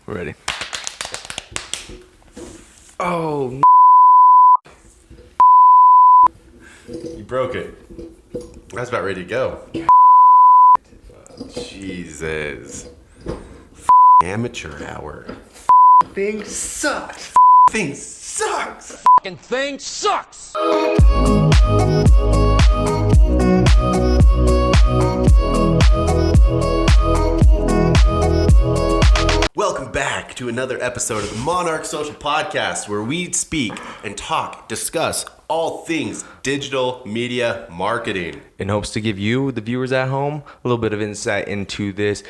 We're ready. Oh, you broke it. I was about ready to go. Jesus. Amateur hour. thing sucks. Thing sucks. Fucking thing sucks. Welcome back to another episode of the Monarch Social podcast, where we speak and talk, discuss all things digital media marketing. In hopes to give you, the viewers at home, a little bit of insight into this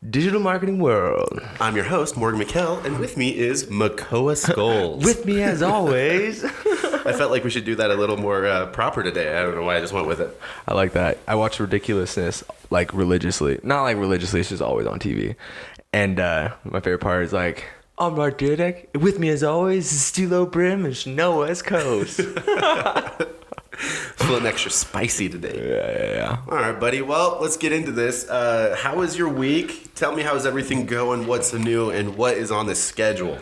digital marketing world. I'm your host, Morgan McKell, and with me is Makoa Scholes. With me as always. I felt like we should do that a little more proper today. I don't know why I just went with it. I like that. I watch Ridiculousness like religiously. Not like religiously, it's just always on TV. And my favorite part is like, I'm Mark Dudek. With me as always is Stilo Brim and Snow West Coast. Feeling extra spicy today. Yeah. All right, buddy. Well, let's get into this. How was your week? Tell me, how's everything going? What's new and what is on the schedule?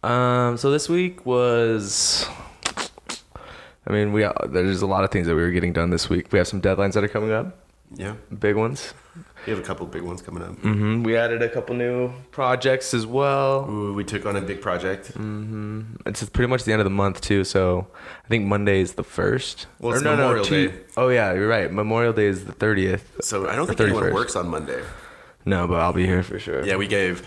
So this week was... there's a lot of things that we were getting done this week. We have some deadlines that are coming up. Yeah. Big ones. We have a couple of big ones coming up. Mm-hmm. We added a couple new projects as well. Ooh, we took on a big project. Mm-hmm. It's pretty much the end of the month too, so I think Monday is the 1st. Well, it's Memorial Day. Oh yeah, you're right. Memorial Day is the 30th. So I don't think 31st. anyone works on Monday. No, but I'll be here for sure. Yeah, we gave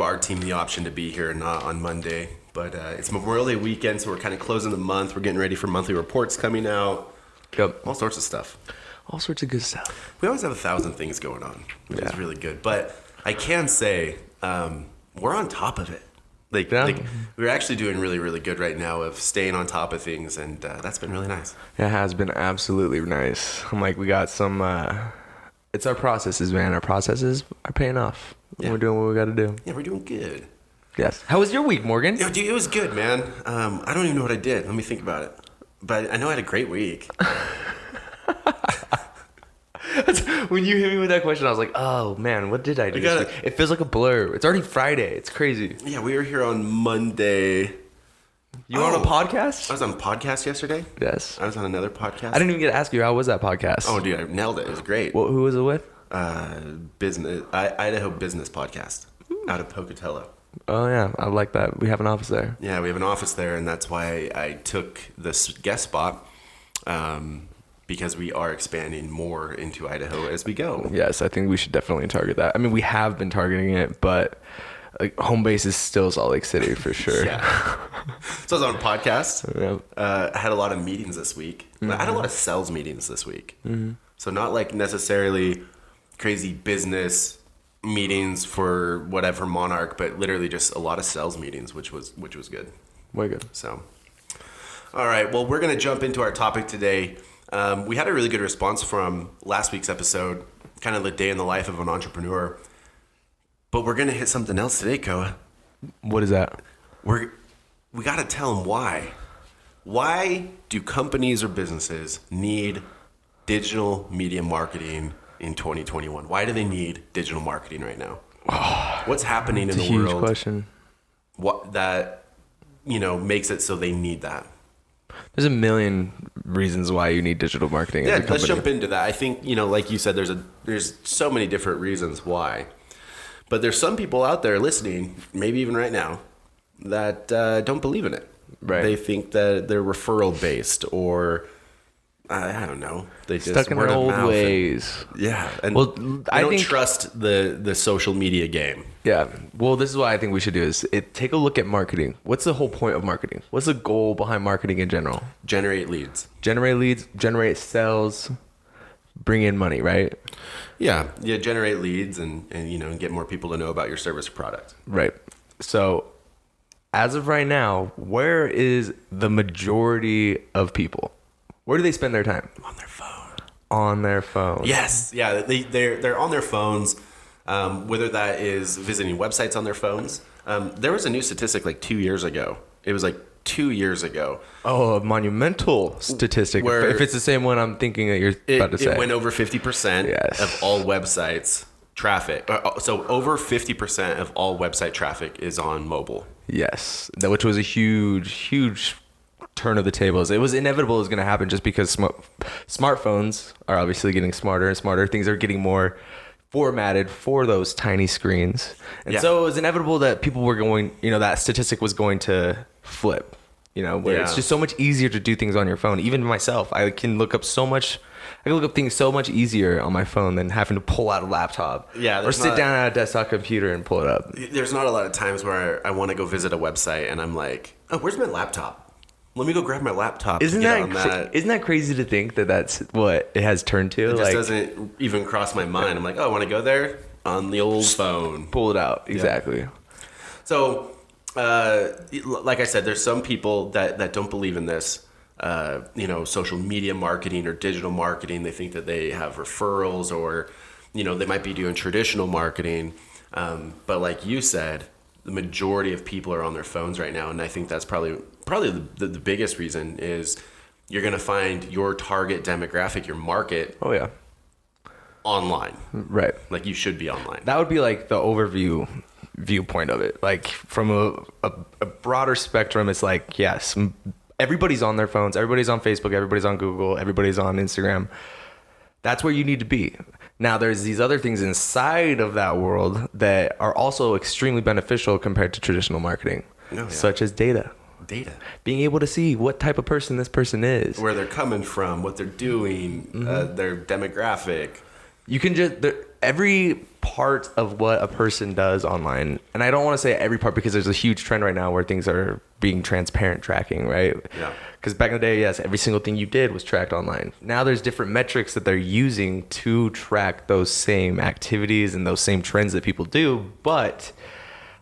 our team the option to be here and not on Monday. But it's Memorial Day weekend, so we're kind of closing the month. We're getting ready for monthly reports coming out. Yep. All sorts of stuff. All sorts of good stuff. We always have 1,000 things going on, which is really good. But I can say we're on top of it. Like we're actually doing really, really good right now of staying on top of things, and that's been really nice. It has been absolutely nice. I'm like, we got some... it's our processes, man. Our processes are paying off. Yeah. We're doing what we got to do. Yeah, we're doing good. Yes. How was your week, Morgan? Yo, dude, it was good, man. I don't even know what I did. Let me think about it. But I know I had a great week. When you hit me with that question, I was like, oh man, what did I do this week? It feels like a blur. It's already Friday. It's crazy. Yeah, we were here on Monday. You were on a podcast? I was on a podcast yesterday. Yes. I was on another podcast. I didn't even get to ask you, how was that podcast? Oh, dude, I nailed it. It was great. Well, who was it with? Idaho Business Podcast out of Pocatello. Oh yeah, I like that. We have an office there. Yeah, we have an office there, and that's why I took this guest spot, because we are expanding more into Idaho as we go. Yes, I think we should definitely target that. I mean, we have been targeting it, but like, home base is still Salt Lake City for sure. Yeah. So I was on a podcast. Yep. I had a lot of meetings this week. Mm-hmm. I had a lot of sales meetings this week. Mm-hmm. So not like necessarily crazy business meetings for whatever Monarch, but literally just a lot of sales meetings, which was good. Way good. So, all right. Well, we're going to jump into our topic today. We had a really good response from last week's episode, kind of the day in the life of an entrepreneur. But we're going to hit something else today, Koa. What is that? We got to tell them why. Why do companies or businesses need digital media marketing in 2021? Why do they need digital marketing right now? What's happening in the world? Huge question. What that makes it so they need that? There's a million reasons why you need digital marketing. Yeah, as a company. let's jump into that. I think like you said, there's so many different reasons why, but there's some people out there listening, maybe even right now, that don't believe in it. Right. They think that they're referral based, or I don't know. They just stuck in their old ways. And I don't trust the social media game. Yeah. Well, this is what I think we should do is take a look at marketing. What's the whole point of marketing? What's the goal behind marketing in general? Generate leads, generate sales, bring in money, right? Yeah. Generate leads and get more people to know about your service or product. Right. So as of right now, where is the majority of people? Where do they spend their time? On their phone. On their phone. Yes. Yeah. They're on their phones, whether that is visiting websites on their phones. There was a new statistic like 2 years ago. It was like 2 years ago. Oh, a monumental statistic. If it's the same one I'm thinking that you're about to say. It went over 50% yes. of all websites traffic. So over 50% of all website traffic is on mobile. Yes, which was a huge turn of the tables. It was inevitable it was going to happen just because smartphones are obviously getting smarter and smarter. Things are getting more formatted for those tiny screens. And so it was inevitable that people were going, that statistic was going to flip, where it's just so much easier to do things on your phone. Even myself, I can look up things so much easier on my phone than having to pull out a laptop or sit down at a desktop computer and pull it up. There's not a lot of times where I want to go visit a website and I'm like, oh, where's my laptop? Let me go grab my laptop. Isn't that crazy to think that that's what it has turned to? It just doesn't even cross my mind. I'm like, oh, I want to go there on the old phone. Pull it out. Exactly. Yeah. So, like I said, there's some people that don't believe in this. Social media marketing or digital marketing. They think that they have referrals or, they might be doing traditional marketing. But like you said, the majority of people are on their phones right now. And I think that's probably the biggest reason is you're going to find your target demographic, your market. Oh, yeah. Online. Right. Like you should be online. That would be like the viewpoint of it. Like from a broader spectrum, it's like, yes, everybody's on their phones. Everybody's on Facebook. Everybody's on Google. Everybody's on Instagram. That's where you need to be. Now, there's these other things inside of that world that are also extremely beneficial compared to traditional marketing, such as data. Being able to see what type of person this person is. Where they're coming from, what they're doing, their demographic. You can every part of what a person does online, and I don't want to say every part because there's a huge trend right now where things are being transparent tracking, right? Yeah. Because back in the day, yes, every single thing you did was tracked online. Now there's different metrics that they're using to track those same activities and those same trends that people do. But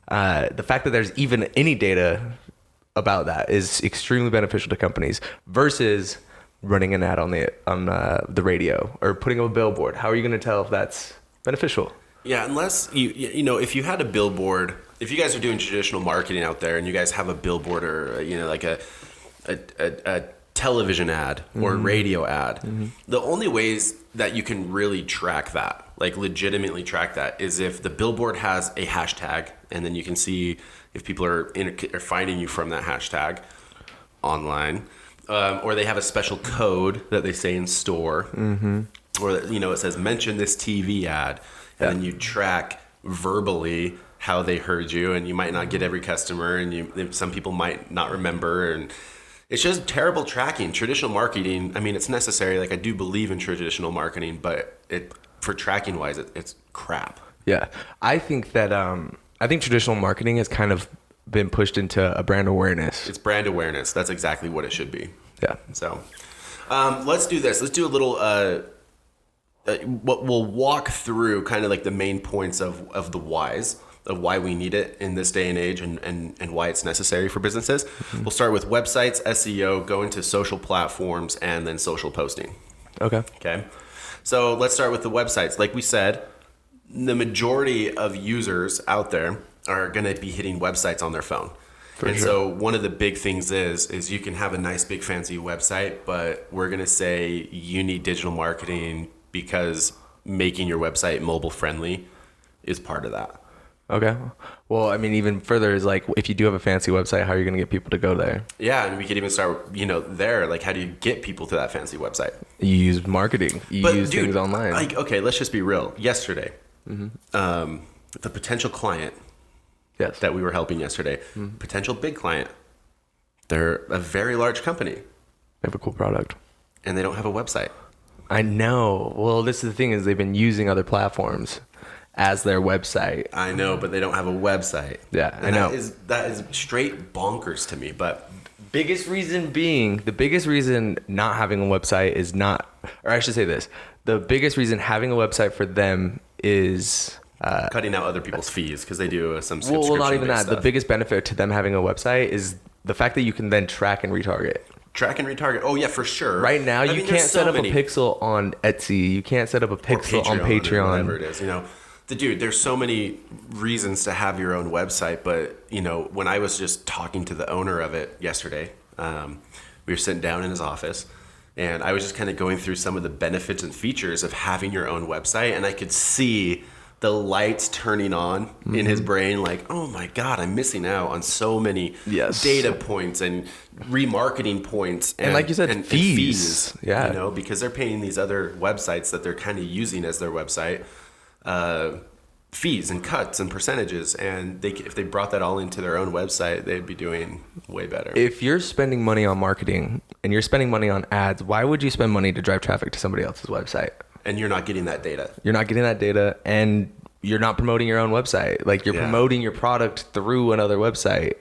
the fact that there's even any data about that is extremely beneficial to companies versus running an ad on the radio or putting up a billboard. How are you going to tell if that's beneficial? Yeah, unless if you had a billboard, if you guys are doing traditional marketing out there and you guys have a billboard or like a television ad or radio ad, the only ways that you can really track that, like legitimately track that, is if the billboard has a hashtag, and then you can see if people are finding you from that hashtag online, or they have a special code that they say in store, or it says mention this TV ad, and then you track verbally how they heard you, and you might not get every customer, and some people might not remember, and it's just terrible tracking. Traditional marketing, I mean, it's necessary. Like I do believe in traditional marketing, but for tracking wise, it's crap. Yeah, I think that traditional marketing has kind of been pushed into a brand awareness. It's brand awareness. That's exactly what it should be. Yeah. So let's do this. Let's do a little. We'll walk through kind of like the main points of the whys of why we need it in this day and age and why it's necessary for businesses. We'll start with websites, SEO, go into social platforms, and then social posting. Okay. So let's start with the websites. Like we said, the majority of users out there are going to be hitting websites on their phone. So one of the big things is you can have a nice big fancy website, but we're going to say you need digital marketing because making your website mobile friendly is part of that. Okay. Well, I mean, even further is like, if you do have a fancy website, how are you going to get people to go there? Yeah, and we could even start, there. Like, how do you get people to that fancy website? You use marketing. You use things online. Like, okay, let's just be real. Yesterday, the potential client that we were helping yesterday, potential big client, they're a very large company. They have a cool product. And they don't have a website. I know. Well, this is the thing is they've been using other platforms as their website. I know, but they don't have a website. Yeah, I know. That is straight bonkers to me. But the biggest reason not having a website is not, or I should say this, the biggest reason having a website for them is cutting out other people's fees because they do some subscription. Well, not even that. Stuff. The biggest benefit to them having a website is the fact that you can then track and retarget. Oh yeah, for sure. Right now, you can't set up a pixel on Etsy. You can't set up a pixel on Patreon. Or whatever it is, Dude, there's so many reasons to have your own website, but when I was just talking to the owner of it yesterday, we were sitting down in his office, and I was just kind of going through some of the benefits and features of having your own website, and I could see the lights turning on in his brain, like, oh my God, I'm missing out on so many data points and remarketing points. And like you said, and fees. Yeah. You know, because they're paying these other websites that they're kind of using as their website, fees and cuts and percentages. And if they brought that all into their own website, they'd be doing way better. If you're spending money on marketing and you're spending money on ads, why would you spend money to drive traffic to somebody else's website? And you're not getting that data. You're not getting that data, and you're not promoting your own website. Like, you're promoting your product through another website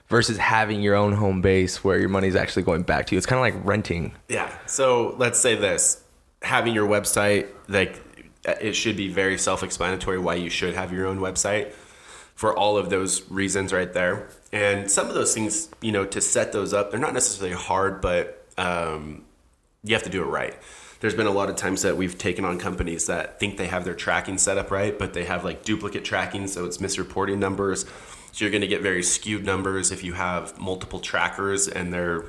versus having your own home base where your money's actually going back to you. It's kind of like renting. Yeah. So let's say this. Having your website, like, it should be very self-explanatory why you should have your own website for all of those reasons right there. And some of those things, you know, to set those up, they're not necessarily hard, but you have to do it right. There's been a lot of times that we've taken on companies that think they have their tracking set up right, but they have like duplicate tracking, so it's misreporting numbers. So you're going to get very skewed numbers if you have multiple trackers and they're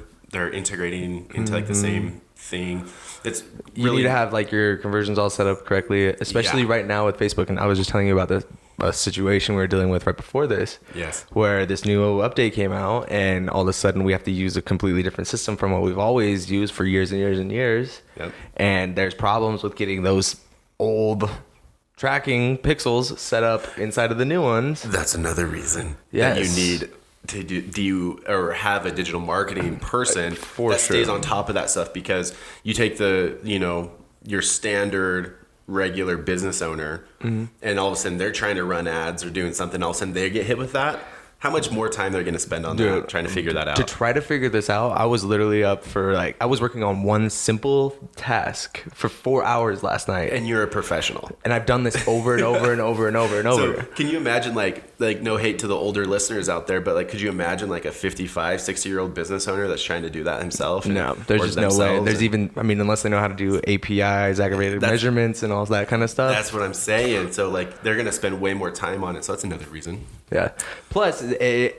integrating into like the same thing. It's really, you need to have like your conversions all set up correctly, especially right now with Facebook. And I was just telling you about a situation we were dealing with right before this, where this new update came out, and all of a sudden we have to use a completely different system from what we've always used for years and years and years. And there's problems with getting those old tracking pixels set up inside of the new ones. That's another reason that you need to do or have a digital marketing person that stays on top of that stuff, because you take your standard regular business owner and all of a sudden they're trying to run ads or doing something, all of a sudden they get hit with that. How much more time they're going to spend on that, trying to figure that out? To try to figure this out, I was literally up for I was working on one simple task for 4 hours last night. And you're a professional. And I've done this over and over and over and over and over. So can you imagine, like no hate to the older listeners out there, but like, could you imagine like a 55, 60-year-old business owner that's trying to do that himself? No, there's just no way. There's unless they know how to do APIs, aggregated measurements, and all that kind of stuff. That's what I'm saying. So like, they're going to spend way more time on it. So that's another reason. Yeah. Plus,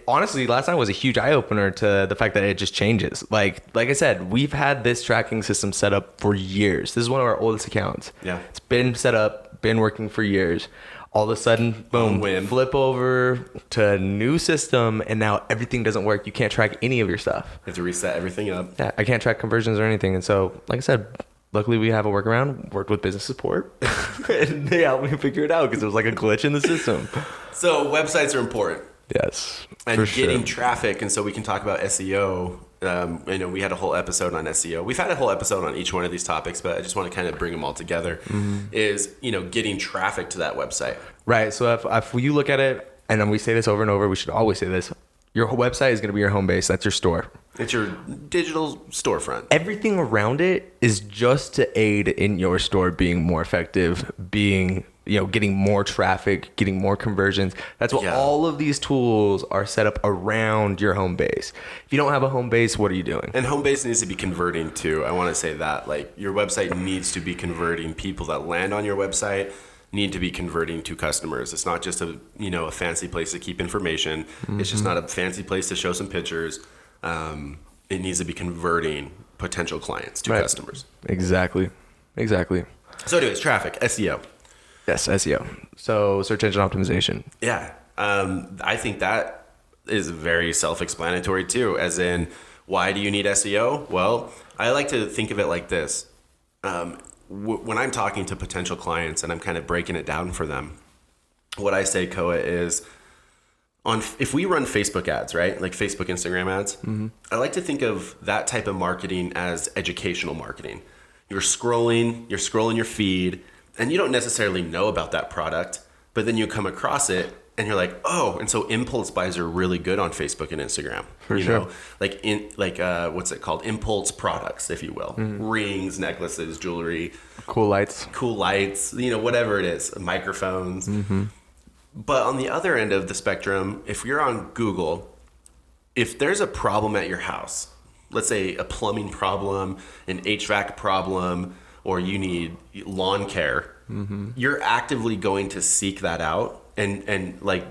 honestly, last night was a huge eye-opener to the fact that it just changes. Like I said, we've had this tracking system set up for years. This is one of our oldest accounts. Yeah. It's been set up, been working for years. All of a sudden, boom, flip over to a new system, and now everything doesn't work. You can't track any of your stuff. You have to reset everything up. Yeah, I can't track conversions or anything. And so, like I said, luckily we have a workaround, worked with business support, and they helped me figure it out because there was like a glitch in the system. So websites are important. Yes, and getting traffic. And so we can talk about SEO. We had a whole episode on SEO. We've had a whole episode on each one of these topics, but I just want to kind of bring them all together. Is getting traffic to that website. Right. So if you look at it, and then we say this over and over, we should always say this: your website is going to be your home base. That's your store. It's your digital storefront. Everything around it is just to aid in your store being more effective, being getting more traffic, getting more conversions. That's what all of these tools are set up around your home base. If you don't have a home base, what are you doing? And home base needs to be converting too. I want to say that, like, your website needs to be converting. People that land on your website need to be converting to customers. It's not just a fancy place to keep information. It's just not a fancy place to show some pictures. It needs to be converting potential clients to customers. Exactly. So anyways, traffic, SEO. Yes, SEO. So search engine optimization. Yeah. I think that is very self-explanatory too, as in, why do you need SEO? Well, I like to think of it like this. When I'm talking to potential clients and I'm kind of breaking it down for them, what I say, Koa, is if we run Facebook ads, right? Like Facebook, Instagram ads, I like to think of that type of marketing as educational marketing. You're scrolling your feed, and you don't necessarily know about that product, but then you come across it and you're like, oh, and so impulse buys are really good on Facebook and Instagram. For sure. What's it called? Impulse products, if you will. Rings, necklaces, jewelry. Cool lights, whatever it is, microphones. But on the other end of the spectrum, if you're on Google, if there's a problem at your house, let's say a plumbing problem, an HVAC problem, or you need lawn care, you're actively going to seek that out and like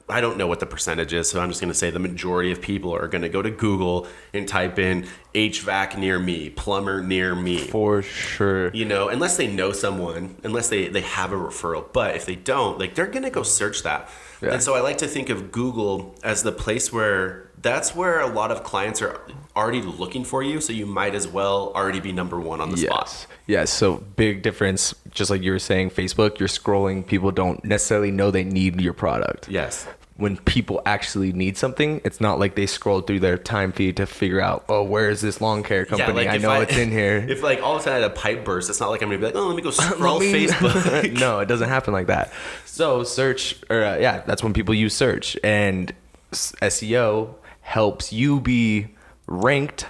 I don't know what the percentage is, so I'm just going to say the majority of people are going to go to Google and type in HVAC near me, plumber near me. For sure. You know, unless they know someone, unless they have a referral. But if they don't, like, they're going to go search that. Yeah. And so I like to think of Google as the place where that's where a lot of clients are already looking for you. So you might as well already be number one on the spot. Yes. So big difference. Just like you were saying, Facebook, you're scrolling. People don't necessarily know they need your product. Yes. When people actually need something, it's not like they scroll through their time feed to figure out, oh, where is this lawn care company? like I know it's in here. If like all of a sudden I had a pipe burst, it's not like I'm gonna be like, oh, let me go scroll Facebook. No, it doesn't happen like that. So search, or that's when people use search, and SEO helps you be ranked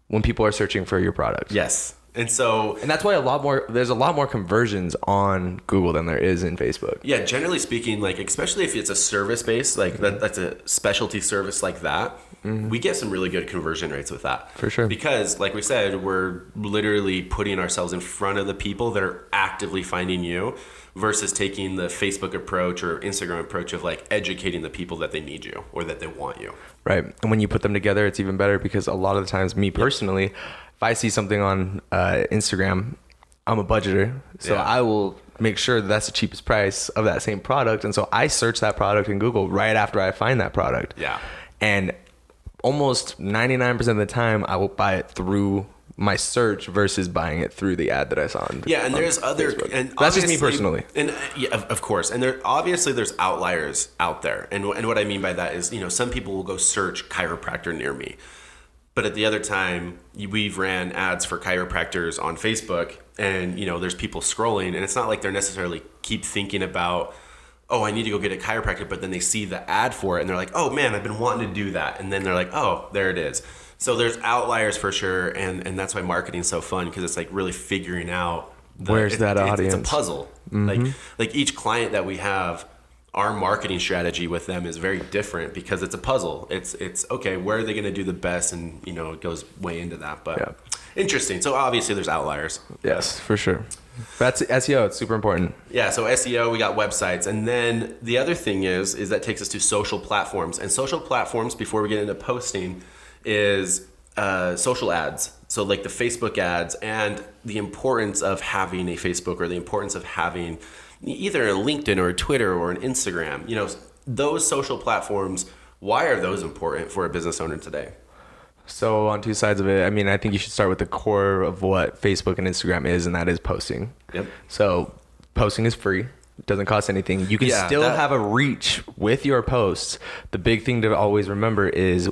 when people are searching for your product. Yes. And that's why there's a lot more conversions on Google than there is in Facebook. Yeah, generally speaking, like especially if it's a service based, like that's a specialty service like that, we get some really good conversion rates with that. For sure. Because like we said, we're literally putting ourselves in front of the people that are actively finding you versus taking the Facebook approach or Instagram approach of like educating the people that they need you or that they want you. Right. And when you put them together, it's even better because a lot of the times, me personally, if I see something on Instagram, I'm a budgeter. So I will make sure that's the cheapest price of that same product. And so I search that product in Google right after I find that product. Yeah. And almost 99% of the time, I will buy it through my search versus buying it through the ad that I saw on and there's other Facebook. and that's just me personally. And of course, and there's outliers out there, and what I mean by that is, you know, some people will go search chiropractor near me, but at the other time we've ran ads for chiropractors on Facebook, and you know there's people scrolling, and it's not like they're necessarily keep thinking about, oh, I need to go get a chiropractor, but then they see the ad for it and they're like, oh man, I've been wanting to do that, and then they're like, oh, there it is. So there's outliers for sure, and that's why marketing is so fun, because it's like really figuring out where's that audience. It's a puzzle. Like each client that we have, our marketing strategy with them is very different because it's a puzzle. It's okay, where are they going to do the best, and you know it goes way into that. But interesting. So obviously there's outliers. Yes, for sure. That's SEO. It's super important. Yeah, so SEO, we got websites. And then the other thing is that takes us to social platforms. And social platforms, before we get into posting, is social ads. So like the Facebook ads, and the importance of having a Facebook, or the importance of having either a LinkedIn or a Twitter or an Instagram. You know, those social platforms, why are those important for a business owner today? So on two sides of it, I mean, I think you should start with the core of what Facebook and Instagram is, and that is posting. Yep. So posting is free. It doesn't cost anything. You can still have a reach with your posts. The big thing to always remember is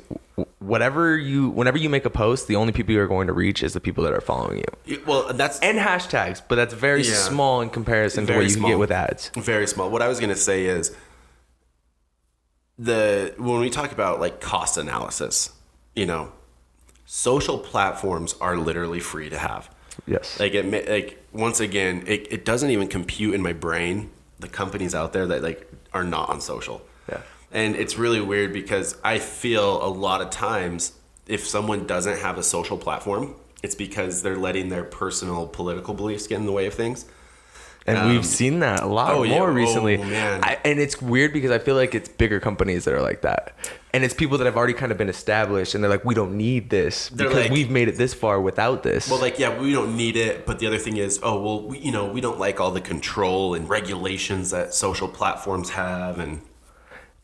whenever you make a post, the only people you're going to reach is the people that are following you. Well, that's... And hashtags, but that's very small in comparison to what you can get with ads. Very small. What I was going to say is when we talk about like cost analysis, you know, social platforms are literally free to have. Yes. Like once again, it doesn't even compute in my brain the companies out there that like are not on social. Yeah. And it's really weird because I feel a lot of times if someone doesn't have a social platform, it's because they're letting their personal political beliefs get in the way of things. And we've seen that a lot more recently. Oh, man. And it's weird because I feel like it's bigger companies that are like that. And it's people that have already kind of been established, and they're like, we don't need this because like, we've made it this far without this. Well, like, yeah, we don't need it. But the other thing is, we don't like all the control and regulations that social platforms have. And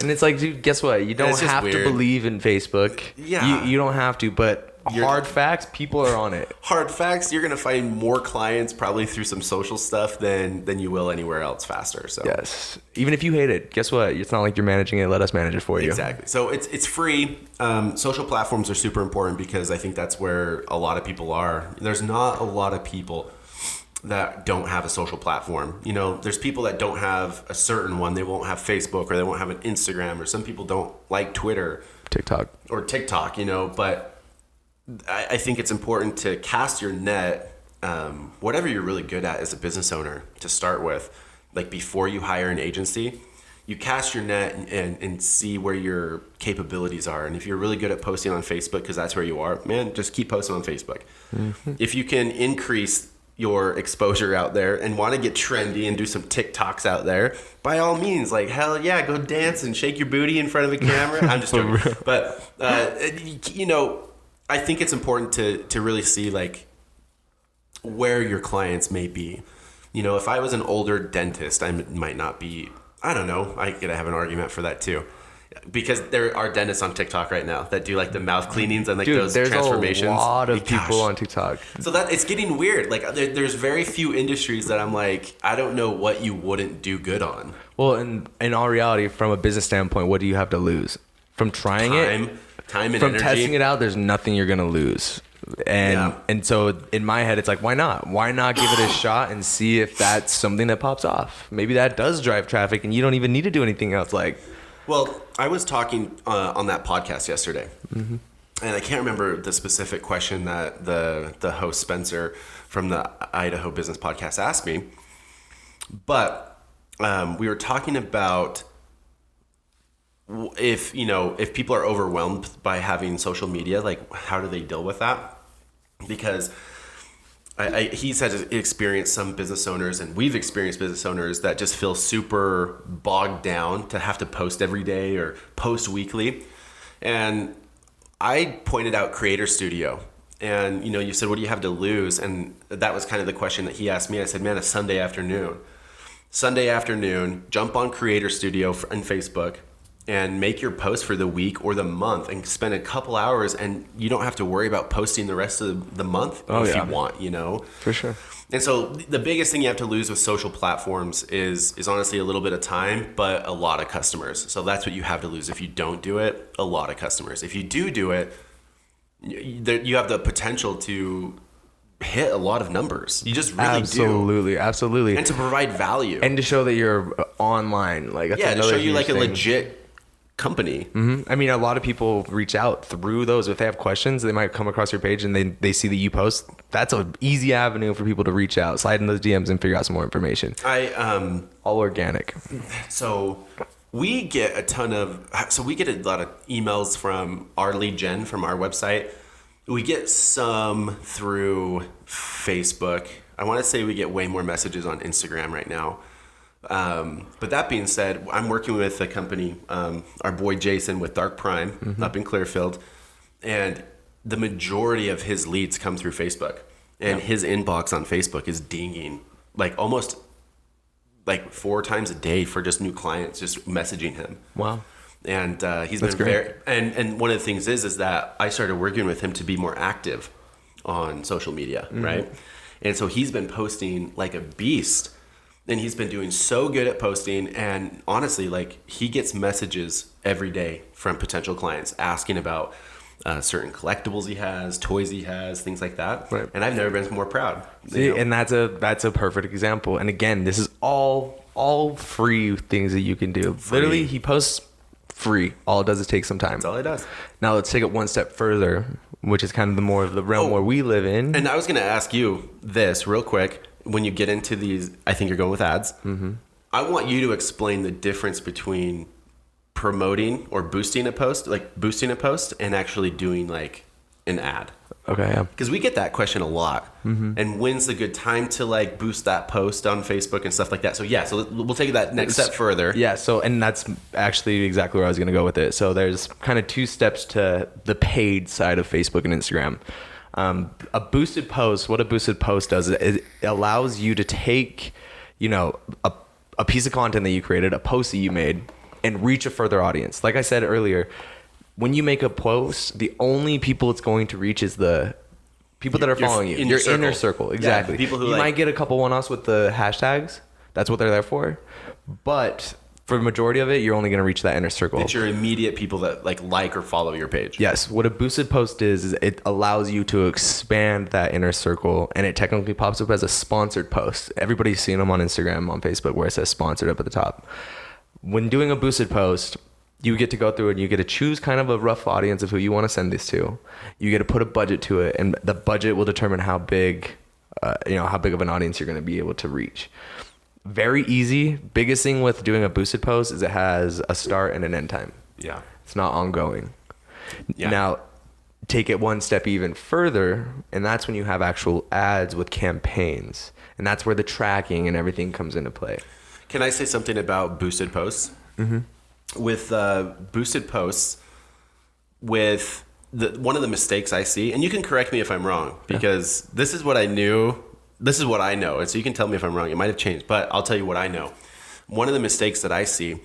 it's like, dude, guess what? You don't have to believe in Facebook. Yeah. You don't have to, but hard facts, people are on it. Hard facts, you're going to find more clients probably through some social stuff than you will anywhere else faster. So yes. Even if you hate it, guess what? It's not like you're managing it. Let us manage it for you. Exactly. So it's free. Social platforms are super important because I think that's where a lot of people are. There's not a lot of people that don't have a social platform. You know, there's people that don't have a certain one. They won't have Facebook, or they won't have an Instagram, or some people don't like Twitter. TikTok, you know, but I think it's important to cast your net, whatever you're really good at as a business owner to start with. Like before you hire an agency, you cast your net and see where your capabilities are. And if you're really good at posting on Facebook, because that's where you are, man, just keep posting on Facebook. Mm-hmm. If you can increase your exposure out there and want to get trendy and do some TikToks out there, by all means, like, hell yeah, go dance and shake your booty in front of a camera. I'm just joking. But, you know, I think it's important to really see, like, where your clients may be. You know, if I was an older dentist, I might not be, I don't know, I could have an argument for that too. Because there are dentists on TikTok right now that do like the mouth cleanings and like Dude, those there's transformations. a lot of Gosh. people on TikTok. So that it's getting weird. Like there's very few industries that I'm like, I don't know what you wouldn't do good on. Well, in all reality, from a business standpoint, what do you have to lose? From trying Time and from energy. testing it out, there's nothing you're gonna lose. And so in my head, it's like, why not? Why not give it a shot and see if that's something that pops off? Maybe that does drive traffic, and you don't even need to do anything else. Like, well, I was talking on that podcast yesterday, and I can't remember the specific question that the host Spencer from the Idaho Business Podcast asked me, but we were talking about if people are overwhelmed by having social media, like how do they deal with that? Because he said he experienced some business owners, and we've experienced business owners that just feel super bogged down to have to post every day or post weekly. And I pointed out Creator Studio, and you said, what do you have to lose? And that was kind of the question that he asked me. I said, man, a Sunday afternoon, jump on Creator Studio on Facebook and make your post for the week or the month and spend a couple hours, and you don't have to worry about posting the rest of the month if you want, For sure. And so the biggest thing you have to lose with social platforms is honestly a little bit of time, but a lot of customers. So that's what you have to lose. If you don't do it, a lot of customers. If you do it, you have the potential to hit a lot of numbers. You just really do. Absolutely. And to provide value. And to show that you're online. Like, that's to show you like thing. a legit company. I mean, a lot of people reach out through those. If they have questions, they might come across your page and they see that you post. That's an easy avenue for people to reach out, slide in those DMs and figure out some more information. All organic. So we get a lot of emails from our lead gen from our website. We get some through Facebook. I want to say we get way more messages on Instagram right now. But that being said, I'm working with a company, our boy Jason with Dark Prime up in Clearfield, and the majority of his leads come through Facebook, and his inbox on Facebook is dinging like almost like 4 times a day for just new clients just messaging him. Wow. And he's That's been great. and one of the things is that I started working with him to be more active on social media, right? And so he's been posting like a beast. And he's been doing so good at posting, and honestly, like he gets messages every day from potential clients asking about certain collectibles he has, toys he has, things like that. Right. And I've never been more proud. See, and that's a perfect example. And again, this is all free things that you can do. Literally, he posts free. All it does is take some time. That's all he does. Now let's take it one step further, which is kind of the more of the realm where we live in. And I was going to ask you this real quick. When you get into these, I think you're going with ads. I want you to explain the difference between promoting or boosting a post, and actually doing like an ad. Okay, yeah. Because we get that question a lot. And when's a good time to like boost that post on Facebook and stuff like that? So so we'll take that next step further. Yeah, and that's actually exactly where I was going to go with it. So there's kind of 2 steps to the paid side of Facebook and Instagram. A boosted post, what a boosted post does is it allows you to take, a piece of content that you created, a post that you made, and reach a further audience. Like I said earlier, when you make a post, the only people it's going to reach is the people that are following you. Your inner circle. Exactly. Yeah, people who you might get a couple one-offs with the hashtags. That's what they're there for. But for the majority of it, you're only going to reach that inner circle. It's your immediate people that like or follow your page. Yes. What a boosted post is it allows you to expand that inner circle, and it technically pops up as a sponsored post. Everybody's seen them on Instagram, on Facebook, where it says sponsored up at the top. When doing a boosted post, you get to go through and you get to choose kind of a rough audience of who you want to send this to. You get to put a budget to it, and the budget will determine how big of an audience you're going to be able to reach. Very easy. Biggest thing with doing a boosted post is it has a start and an end time. Yeah. It's not ongoing. Yeah. Now, take it one step even further, and that's when you have actual ads with campaigns, and that's where the tracking and everything comes into play. Can I say something about boosted posts? With boosted posts, with one of the mistakes I see, and you can correct me if I'm wrong, because this is what I knew, this is what I know, and so you can tell me if I'm wrong. It might have changed, but I'll tell you what I know. One of the mistakes that I see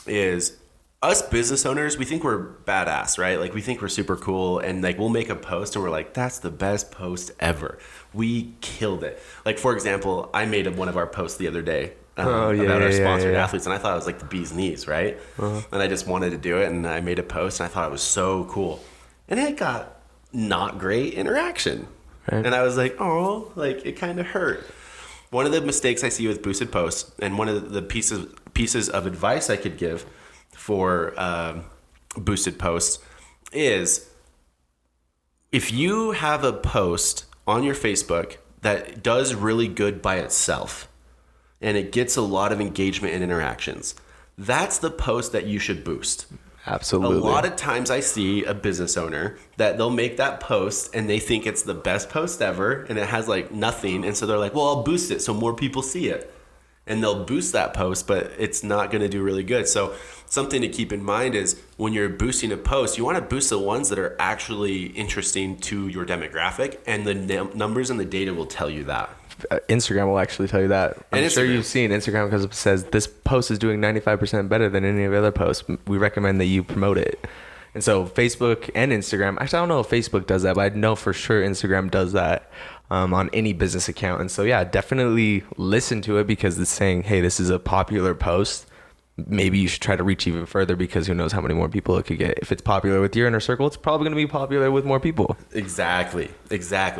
is us business owners, we think we're badass, right? Like we think we're super cool, and like we'll make a post and we're like, that's the best post ever. We killed it. Like for example, I made one of our posts the other day about our sponsored athletes, and I thought it was like the bee's knees, right? And I just wanted to do it, and I made a post, and I thought it was so cool, and it got not great interaction, and I was like, oh, like it kind of hurt. One of the mistakes I see with boosted posts, and one of the pieces of advice I could give for boosted posts is, if you have a post on your Facebook that does really good by itself and it gets a lot of engagement and interactions, that's the post that you should boost. Absolutely. A lot of times I see a business owner that they'll make that post and they think it's the best post ever and it has like nothing, and so they're like, well, I'll boost it so more people see it. And they'll boost that post, but it's not going to do really good. So something to keep in mind is when you're boosting a post, you want to boost the ones that are actually interesting to your demographic, and the numbers and the data will tell you that. Instagram will actually tell you that. I'm sure you've seen Instagram, because it says this post is doing 95% better than any of the other posts. We recommend that you promote it. And so Facebook and Instagram, actually I don't know if Facebook does that, but I know for sure Instagram does that on any business account. And so yeah, definitely listen to it, because it's saying, hey, this is a popular post. Maybe you should try to reach even further, because who knows how many more people it could get. If it's popular with your inner circle, it's probably going to be popular with more people. Exactly.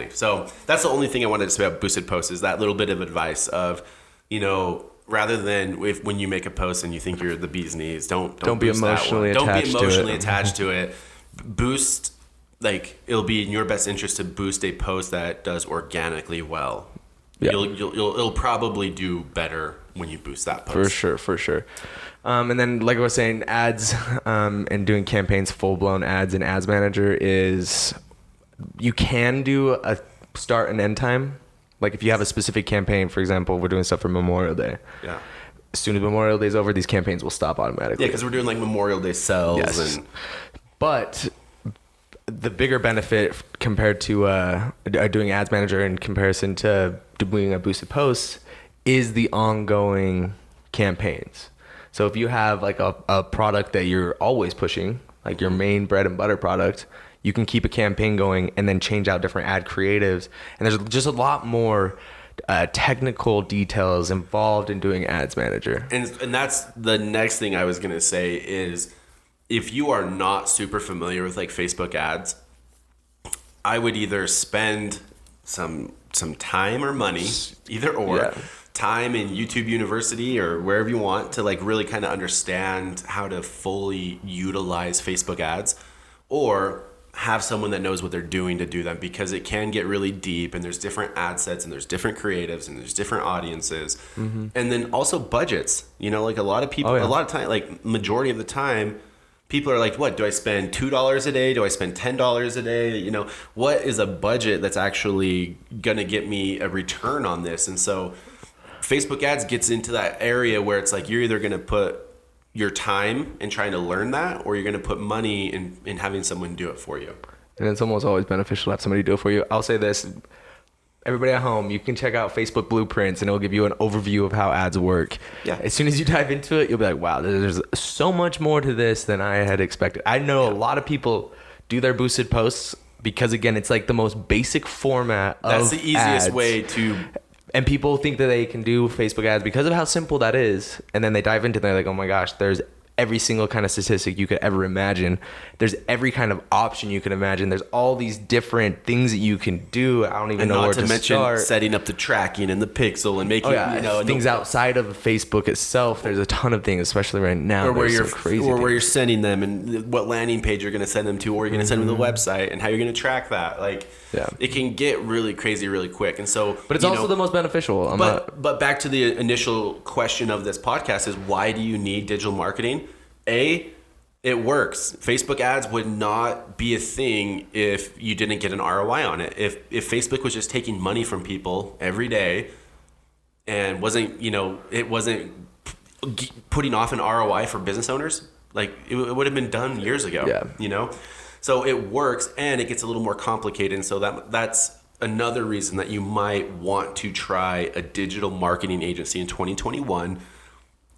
So that's the only thing I wanted to say about boosted posts, is that little bit of advice of, rather than when you make a post and you think you're the bee's knees, don't be boost emotionally that one. attached Don't be emotionally to it. attached to it. Boost, like it'll be in your best interest to boost a post that does organically well. Yeah. It'll probably do better when you boost that post. For sure. And then, like I was saying, ads and doing campaigns, full-blown ads in Ads Manager is, you can do a start and end time. Like if you have a specific campaign, for example, we're doing stuff for Memorial Day. Yeah. As soon as Memorial Day is over, these campaigns will stop automatically. Yeah, because we're doing like Memorial Day sales. Yes. But the bigger benefit compared to doing Ads Manager in comparison to doing a boosted post is the ongoing campaigns. So if you have like a product that you're always pushing, like your main bread and butter product, you can keep a campaign going and then change out different ad creatives. And there's just a lot more technical details involved in doing Ads Manager. And that's the next thing I was going to say is, if you are not super familiar with like Facebook ads, I would either spend some time or money, either or. Yeah. Time in YouTube University or wherever you want to like really kind of understand how to fully utilize Facebook ads, or have someone that knows what they're doing to do them, because it can get really deep and there's different ad sets and there's different creatives and there's different audiences. And then also budgets, like a lot of people, a lot of time, like majority of the time, people are like, what, do I spend $2 a day? Do I spend $10 a day? What is a budget that's actually going to get me a return on this? And so Facebook ads gets into that area where it's like, you're either going to put your time in trying to learn that, or you're going to put money in having someone do it for you. And it's almost always beneficial to have somebody do it for you. I'll say this, everybody at home, you can check out Facebook Blueprints and it'll give you an overview of how ads work. Yeah. As soon as you dive into it, you'll be like, wow, there's so much more to this than I had expected. I know a lot of people do their boosted posts because, again, it's like the most basic format of That's the easiest ads. way to... And people think that they can do Facebook ads because of how simple that is. And then they dive into it and they're like, oh my gosh, there's every single kind of statistic you could ever imagine. There's every kind of option you can imagine. There's all these different things that you can do. I don't even know where to start. Not to mention setting up the tracking and the pixel and making things outside of Facebook itself. There's a ton of things, especially right now. Or where you're sending them and what landing page you're going to send them to, or you're going to send them to the website and how you're going to track that. It can get really crazy really quick. And so, but it's also the most beneficial. But back to the initial question of this podcast is, why do you need digital marketing? A, It works. Facebook ads would not be a thing if you didn't get an ROI on it. If Facebook was just taking money from people every day and wasn't, it wasn't putting off an ROI for business owners, like it would have been done years ago. Yeah. So it works, and it gets a little more complicated. And so that's another reason that you might want to try a digital marketing agency in 2021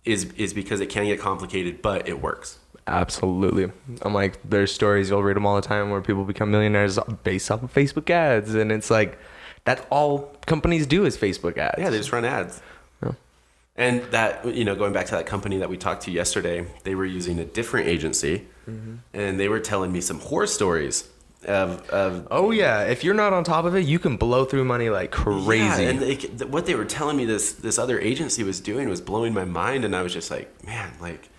is because it can get complicated, but it works. Absolutely. I'm like, there's stories, you'll read them all the time, where people become millionaires based off of Facebook ads. And it's like, that's all companies do is Facebook ads. Yeah, they just run ads. Yeah. And that, going back to that company that we talked to yesterday, they were using a different agency, and they were telling me some horror stories of oh yeah, if you're not on top of it, you can blow through money like crazy. Yeah, and what they were telling me this other agency was doing was blowing my mind, and I was just like, man, like,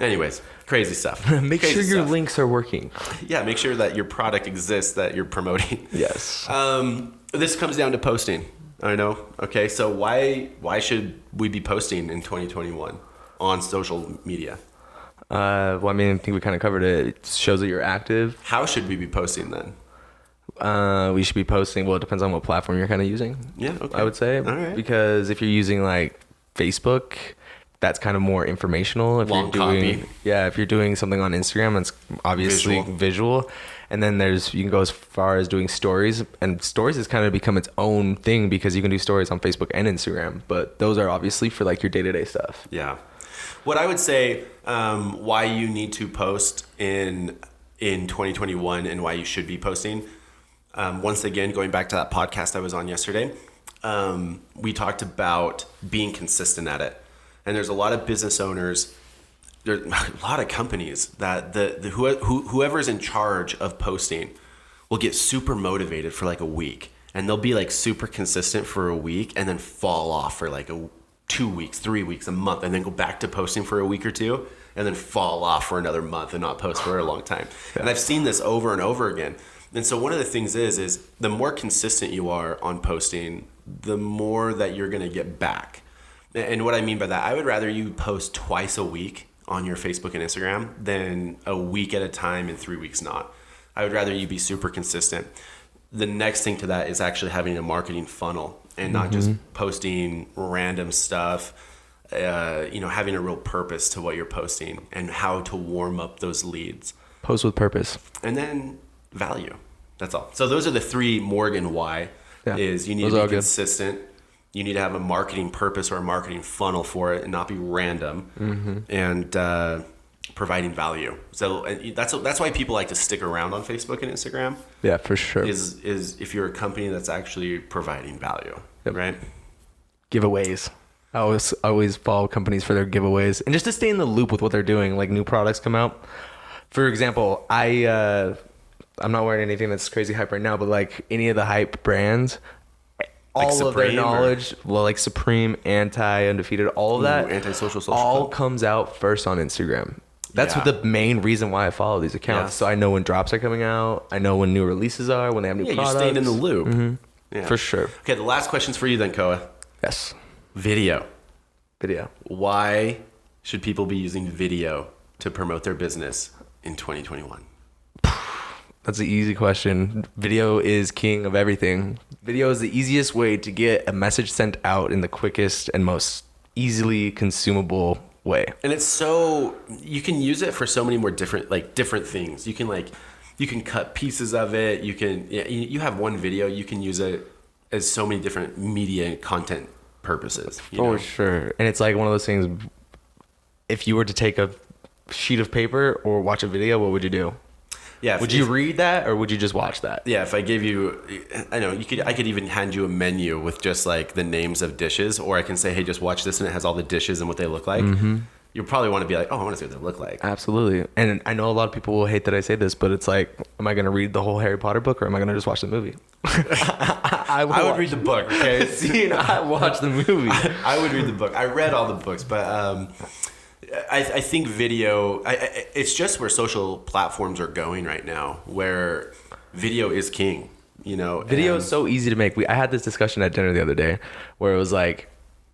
anyways, crazy stuff. Make Crazy sure your stuff. links are working. Yeah, make sure that your product exists that you're promoting. Yes. This comes down to posting. I know. Okay, so why should we be posting in 2021 on social media? Well, I mean, I think we kind of covered it. It shows that you're active. How should we be posting then? We should be posting. Well, it depends on what platform you're kind of using. Yeah, okay. I would say. All right. Because if you're using like Facebook, that's kind of more informational. If Long you're doing, copy. yeah, if you're doing something on Instagram, it's obviously visual. And then you can go as far as doing stories, and stories has kind of become its own thing because you can do stories on Facebook and Instagram. But those are obviously for like your day-to-day stuff. Yeah. What I would say, why you need to post in 2021 and why you should be posting. Once again, going back to that podcast I was on yesterday, we talked about being consistent at it. And there's a lot of business owners, there's a lot of companies that whoever's in charge of posting will get super motivated for like a week, and they'll be like super consistent for a week and then fall off for like 2 weeks, 3 weeks, a month, and then go back to posting for a week or two and then fall off for another month and not post for a long time. Yeah. And I've seen this over and over again. And so one of the things is the more consistent you are on posting, the more that you're going to get back. And what I mean by that, I would rather you post twice a week on your Facebook and Instagram than a week at a time and 3 weeks not. I would rather you be super consistent. The next thing to that is actually having a marketing funnel and not just posting random stuff, having a real purpose to what you're posting and how to warm up those leads. Post with purpose. And then value. That's all. So those are the three Morgan why is you need to be consistent. You need to have a marketing purpose or a marketing funnel for it and not be random and providing value. So that's why people like to stick around on Facebook and Instagram. Yeah, for sure. Is if you're a company that's actually providing value, right? Giveaways. I always follow companies for their giveaways and just to stay in the loop with what they're doing. Like new products come out. For example, I'm not wearing anything that's crazy hype right now, but like any of the hype brands, Like all Supreme of their knowledge, like Supreme, Anti, Undefeated, all of that, Anti-social all club. comes out first on Instagram. That's Yeah. the main reason why I follow these accounts. Yeah. So I know when drops are coming out. I know when new releases are, when they have new products. You're staying in the loop. Yeah. For sure. Okay, the last question's for you then, Koa. Yes. Video. Video. Why should people be using video to promote their business in 2021? That's the easy question. Video is king of everything. Video is the easiest way to get a message sent out in the quickest and most easily consumable way. And it's so you can use it for so many more different things. You can cut pieces of it. You have one video, you can use it as so many different media and content purposes. For sure. And it's like one of those things, if you were to take a sheet of paper or watch a video, what would you do? Yeah. Would you read that or would you just watch that? Yeah, if I gave you, I could even hand you a menu with just like the names of dishes, or I can say, hey, just watch this and it has all the dishes and what they look like. You'll probably want to be like, oh, I want to see what they look like. Absolutely. And I know a lot of people will hate that I say this, but it's like, am I going to read the whole Harry Potter book or am I going to just watch the movie? I would read the book, okay? See, I watch the movie. I would read the book. I read all the books, but I think video, it's just where social platforms are going right now, where video is king, Video is so easy to make. I had this discussion at dinner the other day where it was like,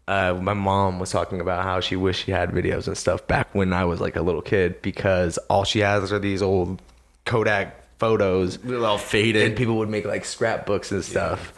My mom was talking about how she wished she had videos and stuff back when I was like a little kid, because all she has are these old Kodak photos. They're all faded. And people would make like scrapbooks and stuff.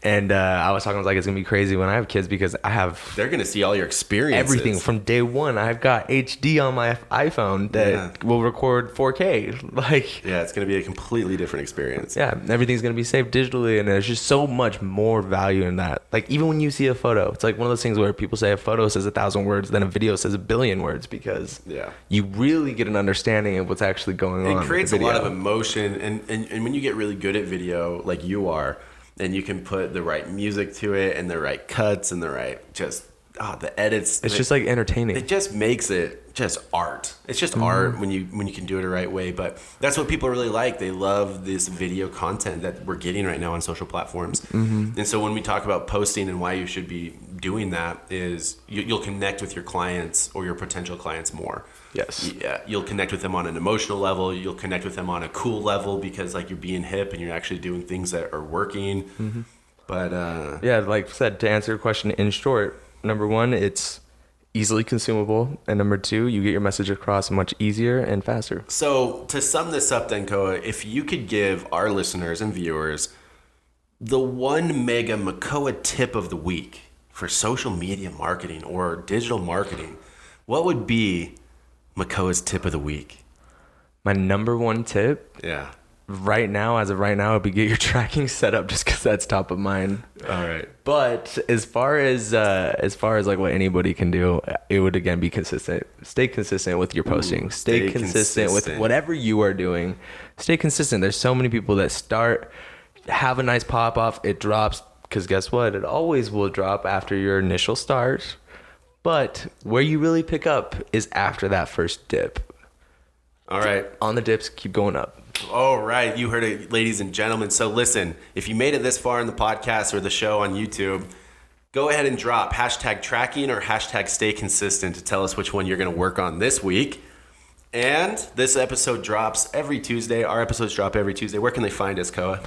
And I was talking, I was like, it's gonna be crazy when I have kids, because I have They're gonna see all your experiences. everything from day one. I've got HD on my iPhone that will record 4K. Like, Yeah, it's gonna be a completely different experience. yeah, everything's gonna be saved digitally, and there's just so much more value in that. Like, even when you see a photo, it's like one of those things where people say a photo says 1,000 words, then a video says 1 billion words, because you really get an understanding of what's actually going on. It creates with a the lot of video. emotion, and when you get really good at video, like you are, then you can put the right music to it and the right cuts and the right the edits. It's just like entertaining. It just makes it just art. It's just art when you can do it the right way. But that's what people really like. They love this video content that we're getting right now on social platforms. And so when we talk about posting and why you should be doing that, is you'll connect with your clients or your potential clients more. Yes. Yeah, you'll connect with them on an emotional level. You'll connect with them on a cool level, because like you're being hip and you're actually doing things that are working. But yeah, like I said, to answer your question in short, number one, it's easily consumable, and number two, you get your message across much easier and faster. So to sum this up then, Koa, if you could give our listeners and viewers the one mega Makoa tip of the week for social media marketing or digital marketing, what would be Makoa's tip of the week? My number one tip, right now, as of right now, would be get your tracking set up, just because that's top of mind. All right. But as far as like what anybody can do, it would again be consistent. Stay consistent with your posting. Stay consistent with whatever you are doing. Stay consistent. There's so many people that start, have a nice pop off, it drops, because guess what? It always will drop after your initial start. But where you really pick up is after that first dip. All right. On the dips, keep going up. All right. You heard it, ladies and gentlemen. So listen, if you made it this far in the podcast or the show on YouTube, go ahead and drop hashtag tracking or hashtag stay consistent to tell us which one you're going to work on this week. And this episode drops every Tuesday. Our episodes drop every Tuesday. Where can they find us, Koa?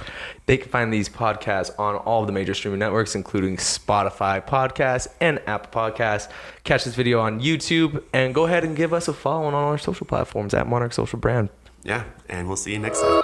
They can find these podcasts on all of the major streaming networks, including Spotify Podcasts and Apple Podcasts. Catch this video on YouTube, and go ahead and give us a follow on all our social platforms at Monarch Social Brand. Yeah, and we'll see you next time.